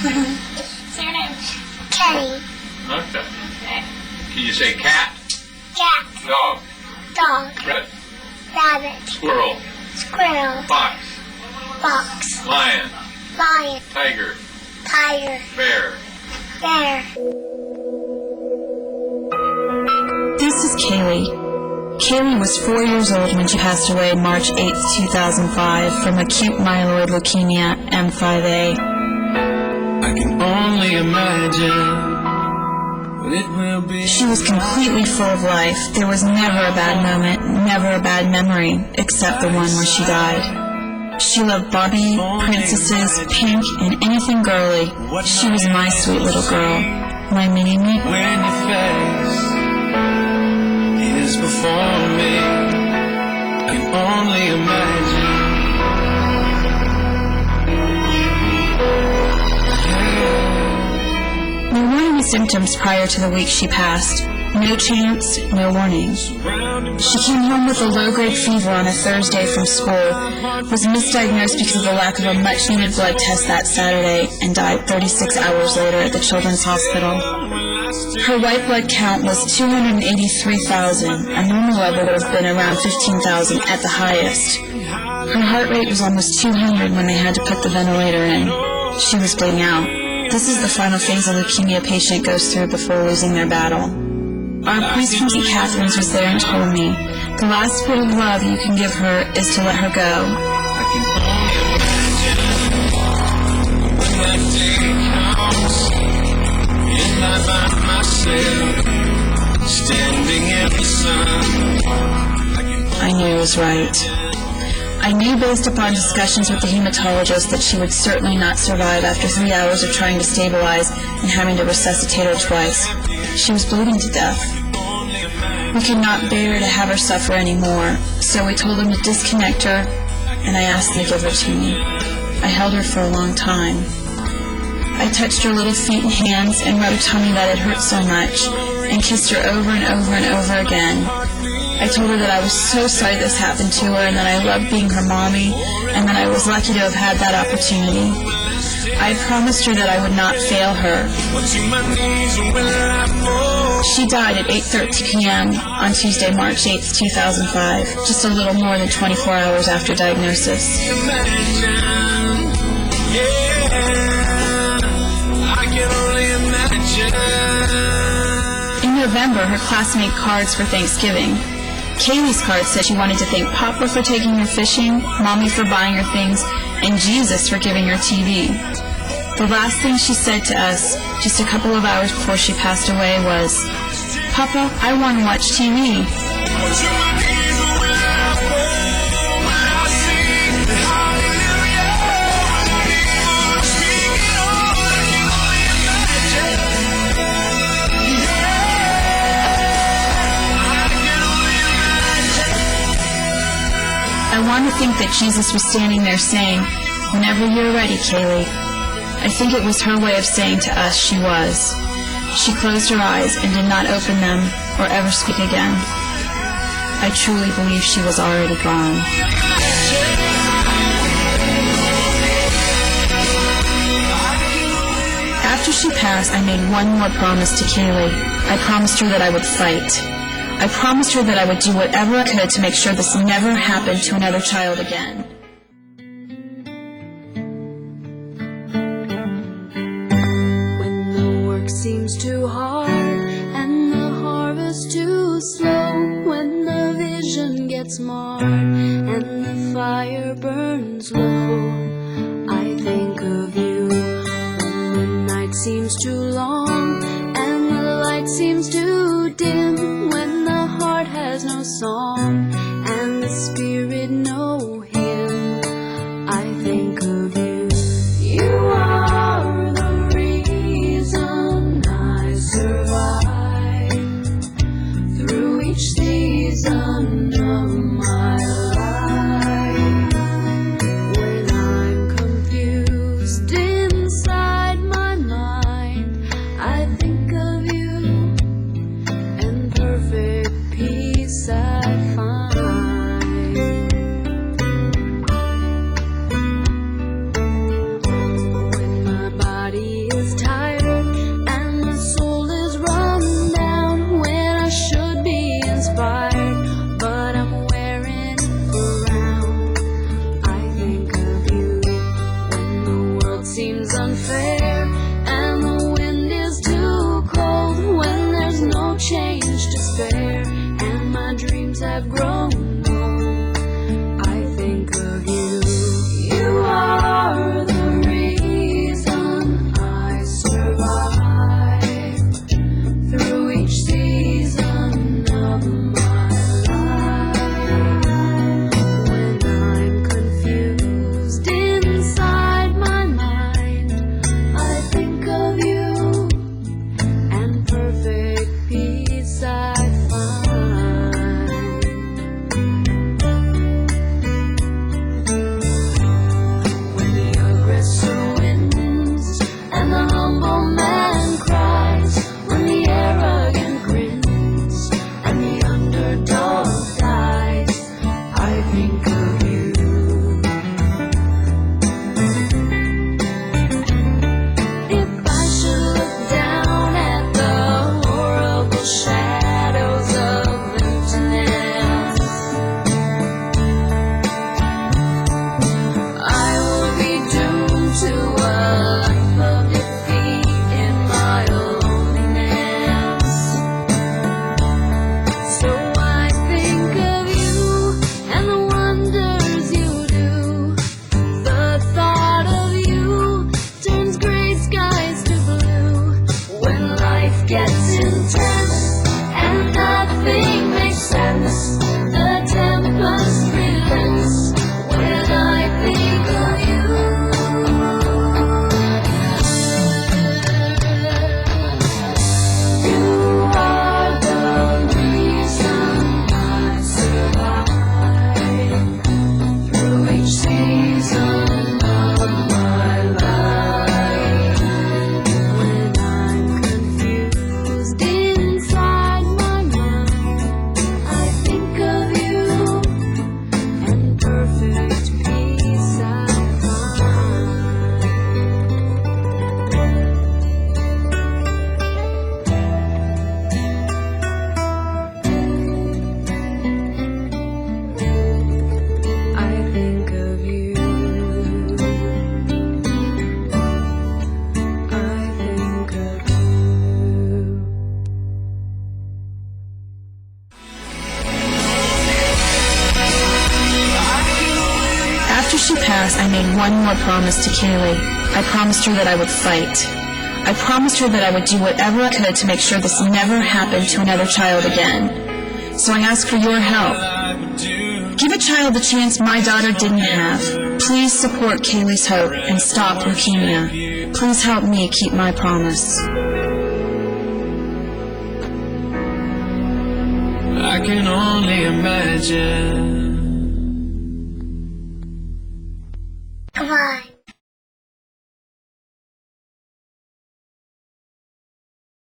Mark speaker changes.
Speaker 1: Say your name. Caylee.
Speaker 2: Okay. Can you say cat?
Speaker 1: Cat.
Speaker 2: Dog.
Speaker 1: Dog.
Speaker 2: Rabbit.
Speaker 1: Rabbit.
Speaker 2: Squirrel.
Speaker 1: Squirrel.
Speaker 2: Fox.
Speaker 1: Fox.
Speaker 2: Lion.
Speaker 1: Lion.
Speaker 2: Tiger.
Speaker 1: Tiger.
Speaker 2: Bear.
Speaker 1: Bear.
Speaker 3: This is Caylee. Caylee was 4 years old when she passed away March 8, 2005 from acute myeloid leukemia M5A.
Speaker 4: I can only imagine what it will be.
Speaker 3: She was completely full of life. There was never a bad moment, never a bad memory, except the one where she died. She loved Barbie, princesses, pink, and anything girly. She was my sweet little girl, my mini-me.
Speaker 4: When your face is before me, I can only imagine.
Speaker 3: There weren't any symptoms prior to the week she passed. No chance, no warning. She came home with a low-grade fever on a Thursday from school, was misdiagnosed because of the lack of a much-needed blood test that Saturday, and died 36 hours later at the Children's Hospital. Her white blood count was 283,000. A normal level would have been around 15,000 at the highest. Her heart rate was almost 200 when they had to put the ventilator in. She was bleeding out. This is the final phase a leukemia patient goes through before losing their battle. Our priest from St. Catherine's was there and told me, the last bit of love you can give her is to let her go.
Speaker 4: I can only imagine when that day comes, and I find myself standing in the sun.
Speaker 3: I knew it was right. I knew based upon discussions with the hematologist that she would certainly not survive after 3 hours of trying to stabilize and having to resuscitate her twice. She was bleeding to death. We could not bear to have her suffer anymore, so we told him to disconnect her, and I asked him to give her to me. I held her for a long time. I touched her little feet and hands and rubbed her tummy that had hurt so much, and kissed her over and over and over again. I told her that I was so sorry this happened to her, and that I loved being her mommy, and that I was lucky to have had that opportunity. I promised her that I would not fail her. She died at 8:13 p.m. on Tuesday, March 8, 2005, just a little more than 24 hours after diagnosis. In November, her classmate cards for Thanksgiving. Caylee's card said she wanted to thank Papa for taking her fishing, Mommy for buying her things, and Jesus for giving her TV. The last thing she said to us, just a couple of hours before she passed away, was, Papa, I want to watch TV. I want to think that Jesus was standing there saying, whenever you're ready, Caylee. I think it was her way of saying to us she was. She closed her eyes and did not open them or ever speak again. I truly believe she was already gone. After she passed, I made one more promise to Caylee. I promised her that I would fight. I promised her that I would do whatever I could to make sure this never happened to another child again.
Speaker 5: When the work seems too hard and the harvest too slow, when the vision gets marred and the fire burns low, I think of you. When the night seems too long and the light seems too dim, when the heart has no song and the spirit no hymn, unfair, and the wind is too cold when there's no change to spare, and my dreams have grown old. I think of you. You are the reason I survive through each season of my life. When I'm confused inside my mind, I think of you, and perfect peace I find. When the aggressor wins and the humble man cries, when the arrogant grins and the underdog dies, I think of you. If I should look down at the horrible shadows of emptiness, I will be doomed to a life of defeat in my loneliness. So I think of you and the wonders you do. The thought of you turns gray skies to blue. When life gets intense and nothing makes sense, the tempest relents when I think of you. You are the reason I survive through each season of my life. When I'm confused inside my mind, I think of you, and perfect peace I find. I think of you. I think of you.
Speaker 3: After she passed, I made one more promise to Caylee. I promised her that I would fight. I promised her that I would do whatever I could to make sure this never happened to another child again. So I ask for your help. Give a child the chance my daughter didn't have. Please support Caylee's hope and stop leukemia. Please help me keep my promise.
Speaker 4: I can only imagine